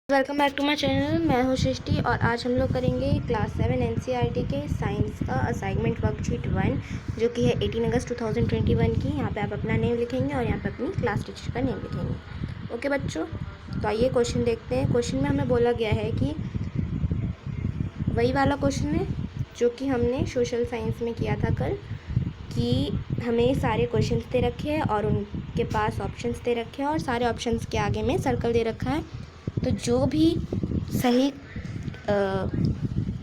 Welcome back to my channel. मैं हूं सृष्टि और आज हम लोग करेंगे क्लास 7 एनसीईआरटी के साइंस का असाइनमेंट वर्कशीट 1 जो कि है 18 अगस्त 2021 की। यहाँ पे आप अपना नेम लिखेंगे और यहाँ पे अपनी क्लास टीचर का नेम लिखेंगे। ओके बच्चों, तो आइए क्वेश्चन देखते हैं। क्वेश्चन में हमें बोला गया है कि वही वाला क्वेश्चन है जो कि हमने सोशल साइंस में किया था कल, कि हमें सारे क्वेश्चन दे रखे हैं और उनके पास ऑप्शंस दे रखे हैं और सारे ऑप्शंस के आगे में सर्कल दे रखा है। तो जो भी सही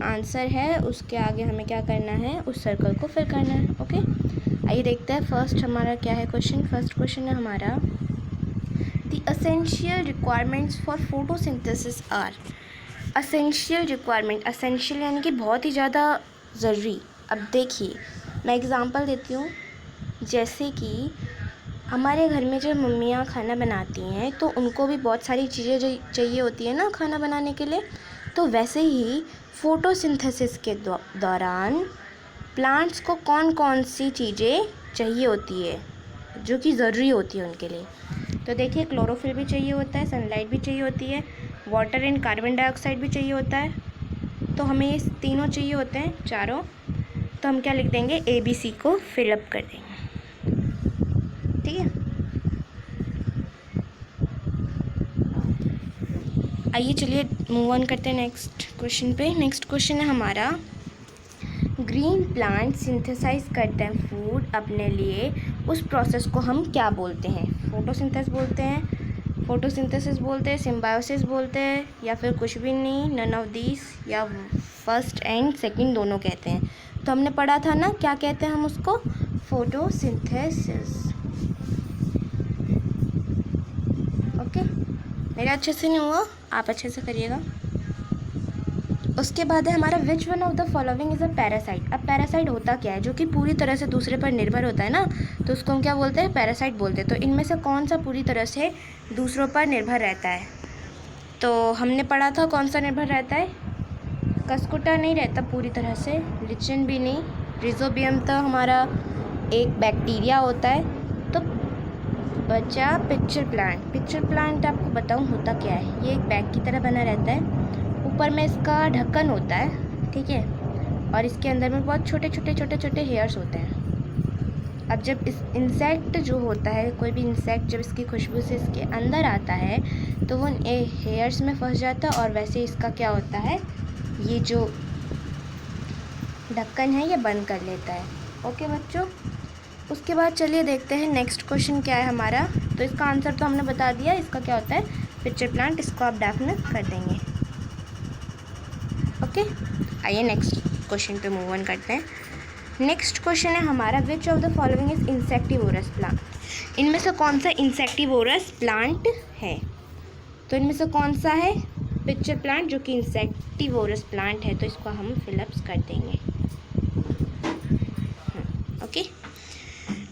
आंसर है उसके आगे हमें क्या करना है, उस सर्कल को फिल करना है। ओके, आइए देखते हैं फर्स्ट हमारा क्या है क्वेश्चन। फर्स्ट क्वेश्चन है हमारा, the essential requirements for photosynthesis are. Essential requirement, essential यानी कि बहुत ही ज़्यादा ज़रूरी। अब देखिए मैं एग्ज़ाम्पल देती हूँ। जैसे कि हमारे घर में जब मम्मियाँ खाना बनाती हैं तो उनको भी बहुत सारी चीज़ें चाहिए होती है ना खाना बनाने के लिए। तो वैसे ही फोटोसिंथेसिस के दौरान प्लांट्स को कौन कौन सी चीज़ें चाहिए होती है जो कि ज़रूरी होती है उनके लिए। तो देखिए, क्लोरोफिल भी चाहिए होता है, सनलाइट भी चाहिए होती है, वाटर एंड कार्बन डाइऑक्साइड भी चाहिए होता है। तो हमें ये तीनों चाहिए होते हैं, चारों। तो हम क्या लिख देंगे, ABC को फिलअप कर देंगे। ठीक है, आइए चलिए मूव ऑन करते हैं नेक्स्ट क्वेश्चन पे। नेक्स्ट क्वेश्चन है हमारा, ग्रीन प्लांट सिंथेसाइज करते हैं फूड अपने लिए, उस प्रोसेस को हम क्या बोलते हैं? फोटोसिंथेसिस बोलते हैं, फोटोसिंथेसिस बोलते हैं, सिम्बायोसिस बोलते हैं, या फिर कुछ भी नहीं, नन ऑफ दिस, या फर्स्ट एंड सेकंड दोनों कहते हैं। तो हमने पढ़ा था ना, क्या कहते हैं हम उसको, फोटोसिंथेसिस। ओके, मेरा अच्छे से नहीं हुआ, आप अच्छे से करिएगा। उसके बाद है हमारा, which one of the following is a parasite. अब पैरासाइट होता क्या है, जो कि पूरी तरह से दूसरे पर निर्भर होता है ना, तो उसको हम क्या बोलते हैं, पैरासाइट बोलते हैं। तो इनमें से कौन सा पूरी तरह से दूसरों पर निर्भर रहता है? तो हमने पढ़ा था कौन सा निर्भर रहता है, कस्कुटा नहीं रहता पूरी तरह से, लिचन भी नहीं, रिजोबियम तो हमारा एक बैक्टीरिया होता है। तो बचा पिक्चर प्लांट। पिक्चर प्लांट आपको बताऊं होता क्या है, ये एक बैग की तरह बना रहता है, ऊपर में इसका ढक्कन होता है, ठीक है, और इसके अंदर में बहुत छोटे छोटे हेयर्स होते हैं। अब जब इस इंसेक्ट जो होता है, कोई भी इंसेक्ट जब इसकी खुशबू से इसके अंदर आता है तो वो हेयर्स में फंस जाता है और वैसे इसका क्या होता है, ये जो ढक्कन है ये बंद कर लेता है। ओके बच्चों, उसके बाद चलिए देखते हैं नेक्स्ट क्वेश्चन क्या है हमारा। तो इसका आंसर तो हमने बता दिया, इसका क्या होता है, पिक्चर प्लांट, इसको आप डेफिनेट कर देंगे। ओके, आइए नेक्स्ट क्वेश्चन पे मूव ऑन करते हैं। नेक्स्ट क्वेश्चन है हमारा, which of the following is insectivorous plant. इनमें से कौन सा इंसेक्टिवोरस प्लांट है? तो इनमें से कौन सा है, पिक्चर प्लांट, जो कि इंसेक्टिवोरस प्लांट है। तो इसको हम फिलअप्स कर देंगे। Okay,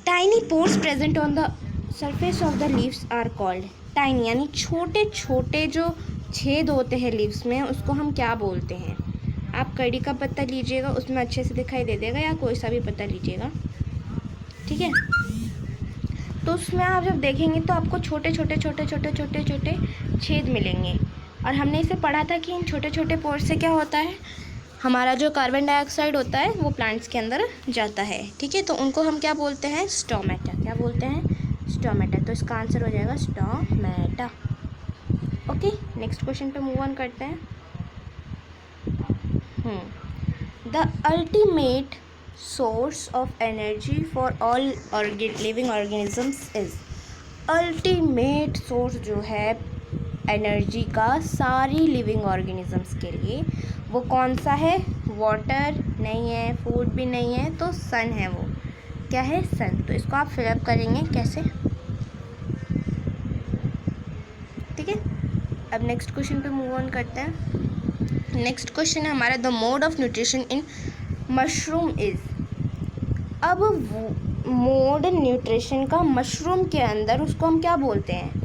tiny pores present on the surface of the leaves are called. Tiny यानी छोटे छोटे जो छेद होते हैं लीव्स में, उसको हम क्या बोलते हैं? आप कड़ी का पत्ता लीजिएगा, उसमें अच्छे से दिखाई दे देगा, या कोई सा भी पत्ता लीजिएगा, ठीक है। तो उसमें आप जब देखेंगे तो आपको छोटे छोटे छेद मिलेंगे। और हमने इसे पढ़ा था कि इन छोटे छोटे पोर्स से क्या होता है, हमारा जो कार्बन डाइऑक्साइड होता है वो प्लांट्स के अंदर जाता है, ठीक है। तो उनको हम क्या बोलते हैं, स्टोमेटा। क्या बोलते हैं, स्टोमेटा। तो इसका आंसर हो जाएगा स्टोमेटा। ओके, नेक्स्ट क्वेश्चन पे मूव ऑन करते हैं। The ultimate source of energy for all living organisms is. Ultimate source जो है एनर्जी का सारी लिविंग ऑर्गेनिजम्स के लिए, वो कौन सा है? वाटर नहीं है, फूड भी नहीं है, तो सन है। वो क्या है, सन। तो इसको आप फिलअप करेंगे कैसे, ठीक है। अब नेक्स्ट क्वेश्चन पे मूव ऑन करते हैं। नेक्स्ट क्वेश्चन है हमारा, the mode of nutrition in mushroom is. अब मोड न्यूट्रिशन का मशरूम के अंदर, उसको हम क्या बोलते हैं,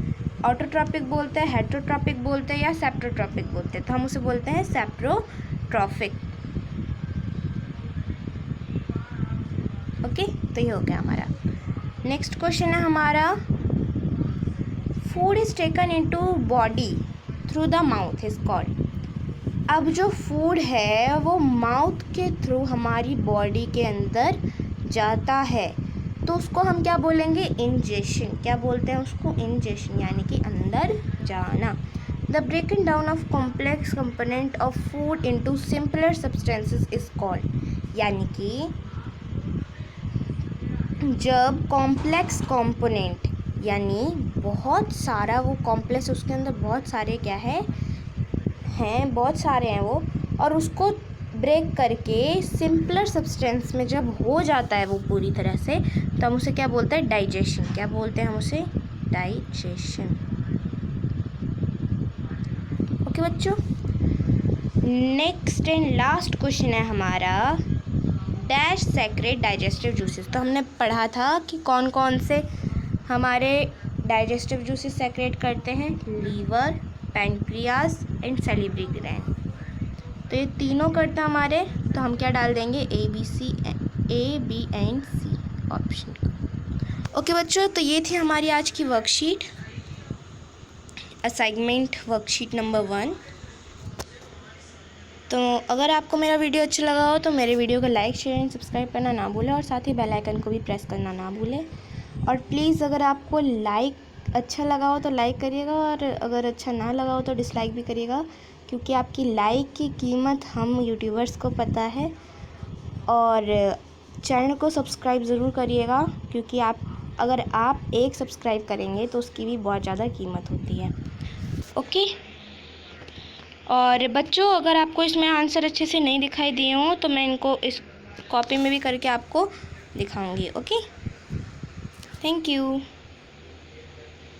ऑटोट्रॉपिक बोलते हैं, हेटरोट्रॉपिक बोलते हैं, या सेप्टोट्रॉपिक बोलते हैं? तो हम उसे बोलते हैं सेप्टोट्रॉपिक। ओके, तो ये हो गया हमारा। नेक्स्ट क्वेश्चन है हमारा, food is taken into body through the mouth is called. अब जो फूड है वो माउथ के थ्रू हमारी बॉडी के अंदर जाता है, तो उसको हम क्या बोलेंगे? इंजेशन। क्या बोलते हैं उसको? इंजेशन, यानी कि अंदर जाना। The breaking down of complex component of food into simpler substances is called, यानी कि जब कॉम्प्लेक्स कंपोनेंट यानी बहुत सारा वो कॉम्प्लेक्स, उसके अंदर बहुत सारे क्या है हैं, बहुत सारे हैं वो, और उसको ब्रेक करके सिंपलर सब्सटेंस में जब हो जाता है वो पूरी तरह से, तो हम उसे क्या बोलते हैं? डाइजेशन। क्या बोलते हैं हम उसे? डाइजेशन। ओके बच्चों, नेक्स्ट एंड लास्ट क्वेश्चन है हमारा डैश सेक्रेट डाइजेस्टिव जूसेस। तो हमने पढ़ा था कि कौन कौन से हमारे डाइजेस्टिव जूसेस सेक्रेट करते हैं? Liver, pancreas and salivary gland. तो ये तीनों करते हैं हमारे, तो हम क्या डाल देंगे? A B and C option. Okay बच्चों, तो ये थी हमारी आज की वर्कशीट, असाइनमेंट वर्कशीट नंबर 1। तो अगर आपको मेरा वीडियो अच्छा लगा हो तो मेरे वीडियो को लाइक, शेयर एंड सब्सक्राइब करना ना भूलें, और साथ ही बेल आइकन को भी प्रेस करना ना भूलें। और प्लीज़ अगर आपको अच्छा लगा हो तो लाइक करिएगा, और अगर अच्छा ना लगा हो तो डिसलाइक भी करिएगा, क्योंकि आपकी लाइक की कीमत हम यूट्यूबर्स को पता है। और चैनल को सब्सक्राइब ज़रूर करिएगा, क्योंकि अगर आप एक सब्सक्राइब करेंगे तो उसकी भी बहुत ज़्यादा कीमत होती है। ओके, और बच्चों अगर आपको इसमें आंसर अच्छे से नहीं दिखाई दिए हों तो मैं इनको इस कॉपी में भी करके आपको दिखाऊंगी। Okay, thank you.